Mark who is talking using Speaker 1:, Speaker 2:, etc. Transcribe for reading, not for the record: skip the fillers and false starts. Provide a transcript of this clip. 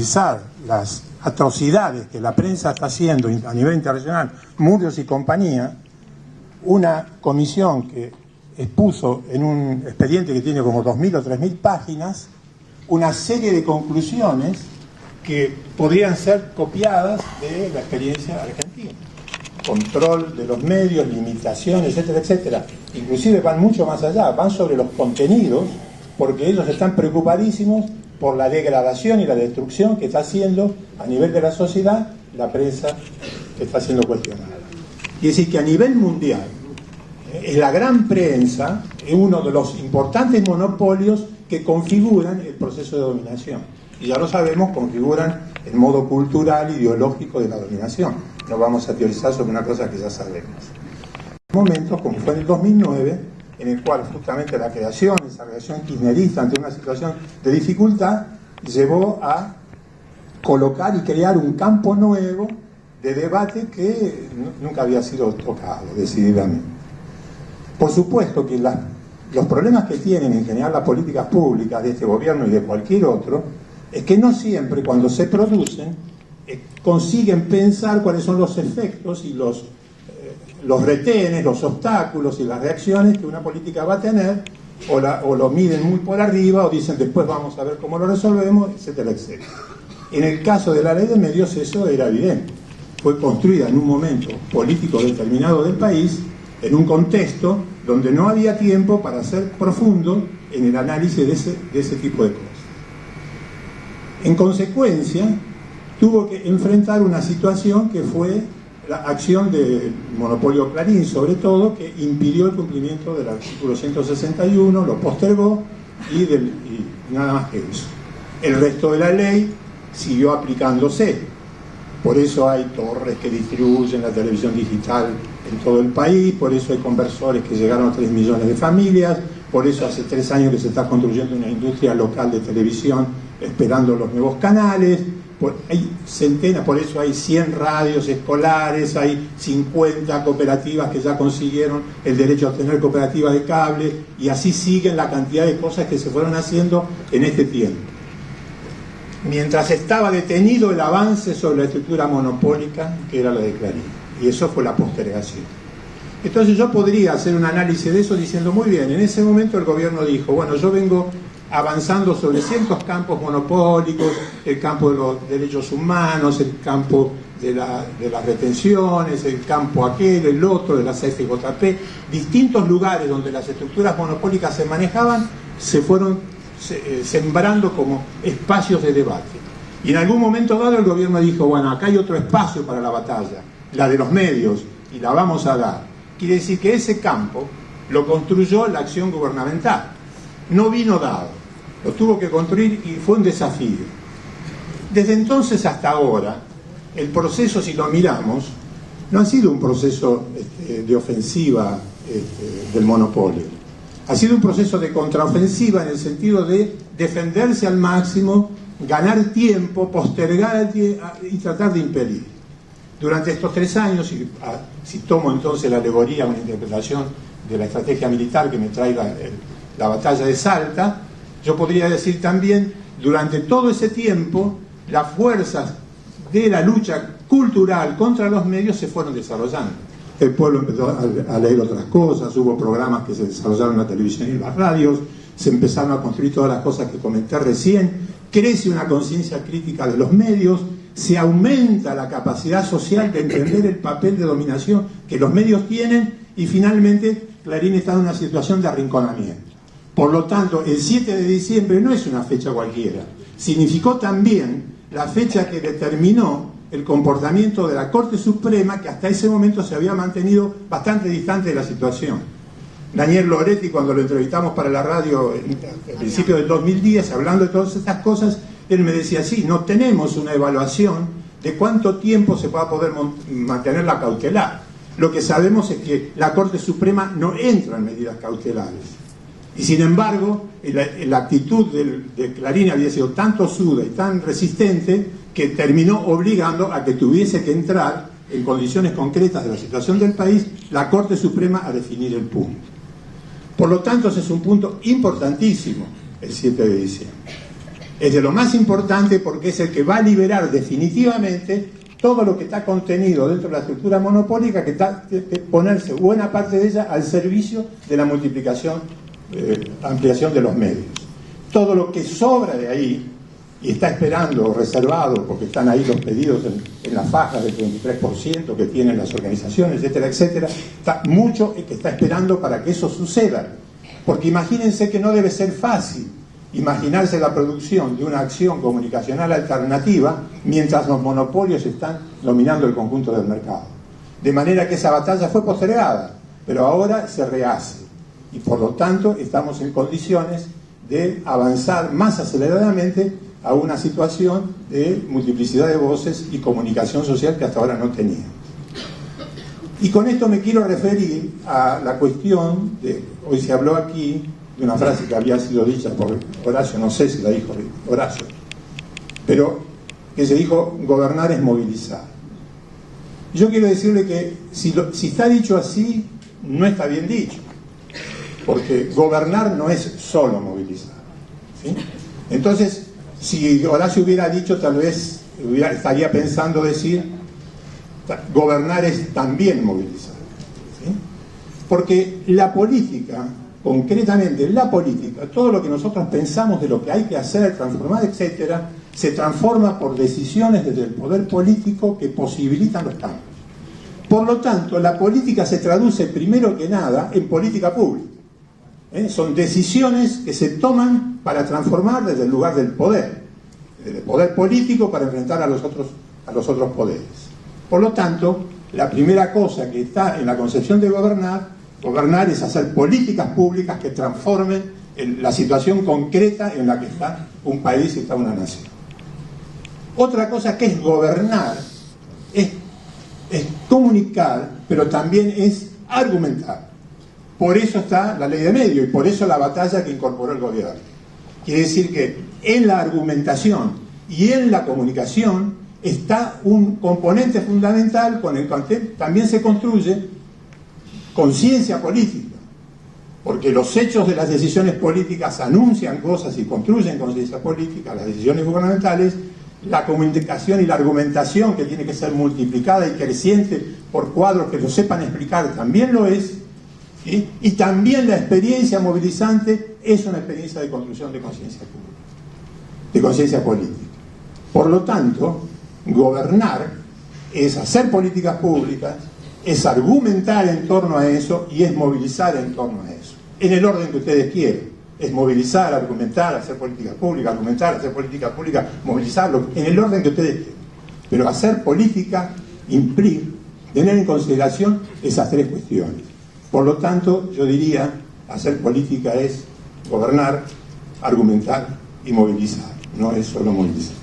Speaker 1: analizar las atrocidades que la prensa está haciendo a nivel internacional, Murios y compañía, una comisión que expuso en un expediente que tiene como 2.000 o 3.000 páginas una serie de conclusiones que podrían ser copiadas de la experiencia argentina. Control de los medios, limitación, etcétera, etcétera. Inclusive van mucho más allá, van sobre los contenidos, porque ellos están preocupadísimos por la degradación y la destrucción que está haciendo a nivel de la sociedad la prensa que está siendo cuestionada. Y es decir, que a nivel mundial, la gran prensa es uno de los importantes monopolios que configuran el proceso de dominación. Y ya lo sabemos, configuran el modo cultural, ideológico de la dominación. No vamos a teorizar sobre una cosa que ya sabemos. Momentos, como fue en el 2009, en el cual justamente la creación, esa reacción kirchnerista ante una situación de dificultad, llevó a colocar y crear un campo nuevo de debate que nunca había sido tocado decididamente. Por supuesto que los problemas que tienen en general las políticas públicas de este gobierno y de cualquier otro, es que no siempre cuando se producen consiguen pensar cuáles son los efectos y los retenes, los obstáculos y las reacciones que una política va a tener, o lo miden muy por arriba, o dicen después vamos a ver cómo lo resolvemos, etcétera, etcétera. En el caso de la ley de medios eso era evidente. Fue construida en un momento político determinado del país, en un contexto donde no había tiempo para ser profundo en el análisis de ese tipo de cosas. En consecuencia, tuvo que enfrentar una situación que fue la acción del monopolio Clarín, sobre todo, que impidió el cumplimiento del artículo 161, lo postergó y nada más que eso. El resto de la ley siguió aplicándose. Por eso hay torres que distribuyen la televisión digital en todo el país, por eso hay conversores que llegaron a 3 millones de familias, por eso hace 3 años que se está construyendo una industria local de televisión esperando los nuevos canales. Hay centenas, por eso hay 100 radios escolares, hay 50 cooperativas que ya consiguieron el derecho a tener cooperativas de cable, y así siguen la cantidad de cosas que se fueron haciendo en este tiempo. Mientras estaba detenido el avance sobre la estructura monopólica, que era la de Clarín, y eso fue la postergación. Entonces yo podría hacer un análisis de eso diciendo, muy bien, en ese momento el gobierno dijo, bueno, yo vengo avanzando sobre ciertos campos monopólicos, el campo de los derechos humanos, el campo de las retenciones, el campo aquel, el otro, de las FJP, distintos lugares donde las estructuras monopólicas se manejaban, se fueron sembrando como espacios de debate. Y en algún momento dado el gobierno dijo, bueno, acá hay otro espacio para la batalla, la de los medios, y la vamos a dar. Quiere decir que ese campo lo construyó la acción gubernamental. No vino dado, lo tuvo que construir y fue un desafío. Desde entonces hasta ahora, el proceso, si lo miramos, no ha sido un proceso de ofensiva del monopolio. Ha sido un proceso de contraofensiva en el sentido de defenderse al máximo, ganar tiempo, postergar y tratar de impedir. Durante estos 3 años, si tomo entonces la alegoría, una interpretación de la estrategia militar que me trae la batalla de Salta, yo podría decir también, durante todo ese tiempo, las fuerzas de la lucha cultural contra los medios se fueron desarrollando. El pueblo empezó a leer otras cosas, hubo programas que se desarrollaron en la televisión y en las radios, se empezaron a construir todas las cosas que comenté recién, crece una conciencia crítica de los medios, se aumenta la capacidad social de entender el papel de dominación que los medios tienen, y finalmente Clarín está en una situación de arrinconamiento. Por lo tanto, el 7 de diciembre no es una fecha cualquiera, significó también la fecha que determinó el comportamiento de la Corte Suprema, que hasta ese momento se había mantenido bastante distante de la situación. Daniel Loretti, cuando lo entrevistamos para la radio al principio del 2010, hablando de todas estas cosas, él me decía, sí, no tenemos una evaluación de cuánto tiempo se va a poder mantener la cautelar. Lo que sabemos es que la Corte Suprema no entra en medidas cautelares. Y sin embargo, la actitud de Clarín había sido tan tosuda y tan resistente que terminó obligando a que tuviese que entrar en condiciones concretas de la situación del país la Corte Suprema a definir el punto. Por lo tanto, ese es un punto importantísimo, el 7 de diciembre. Es de lo más importante porque es el que va a liberar definitivamente todo lo que está contenido dentro de la estructura monopólica, que ponerse buena parte de ella al servicio de la multiplicación, ampliación de los medios. Todo lo que sobra de ahí y está esperando, reservado, porque están ahí los pedidos en las fajas del 23% que tienen las organizaciones, etcétera, etcétera, está mucho que está esperando para que eso suceda. Porque imagínense que no debe ser fácil imaginarse la producción de una acción comunicacional alternativa mientras los monopolios están dominando el conjunto del mercado. De manera que esa batalla fue postergada, pero ahora se rehace. Y por lo tanto estamos en condiciones de avanzar más aceleradamente a una situación de multiplicidad de voces y comunicación social que hasta ahora no tenía. Y con esto me quiero referir a la cuestión de, hoy se habló aquí de una frase que había sido dicha por Horacio, no sé si la dijo Horacio, pero que se dijo: gobernar es movilizar. Yo quiero decirle que si está dicho así, no está bien dicho, porque gobernar no es solo movilizar, ¿sí? Entonces, si Horacio hubiera dicho, tal vez estaría pensando decir: gobernar es también movilizar, ¿sí? Porque la política, concretamente la política, todo lo que nosotros pensamos de lo que hay que hacer, transformar, etcétera, se transforma por decisiones desde el poder político que posibilitan los cambios. Por lo tanto, la política se traduce primero que nada en política pública. Son decisiones que se toman para transformar desde el lugar del poder político para enfrentar a los otros poderes. Por lo tanto, la primera cosa que está en la concepción de gobernar es hacer políticas públicas que transformen la situación concreta en la que está un país y está una nación. Otra cosa que es gobernar es comunicar, pero también es argumentar. Por eso está la ley de medios y por eso la batalla que incorporó el gobierno. Quiere decir que en la argumentación y en la comunicación está un componente fundamental con el que también se construye conciencia política, porque los hechos de las decisiones políticas anuncian cosas y construyen conciencia política, las decisiones gubernamentales, la comunicación y la argumentación, que tiene que ser multiplicada y creciente por cuadros que lo sepan explicar, también lo es, ¿sí? Y también la experiencia movilizante es una experiencia de construcción de conciencia pública, de conciencia política. Por lo tanto, gobernar es hacer políticas públicas, es argumentar en torno a eso y es movilizar en torno a eso, en el orden que ustedes quieren. Es movilizar, argumentar, hacer políticas públicas, argumentar, hacer políticas públicas, movilizarlo, en el orden que ustedes quieren. Pero hacer política implica tener en consideración esas tres cuestiones. Por lo tanto, yo diría, hacer política es gobernar, argumentar y movilizar, no es solo movilizar.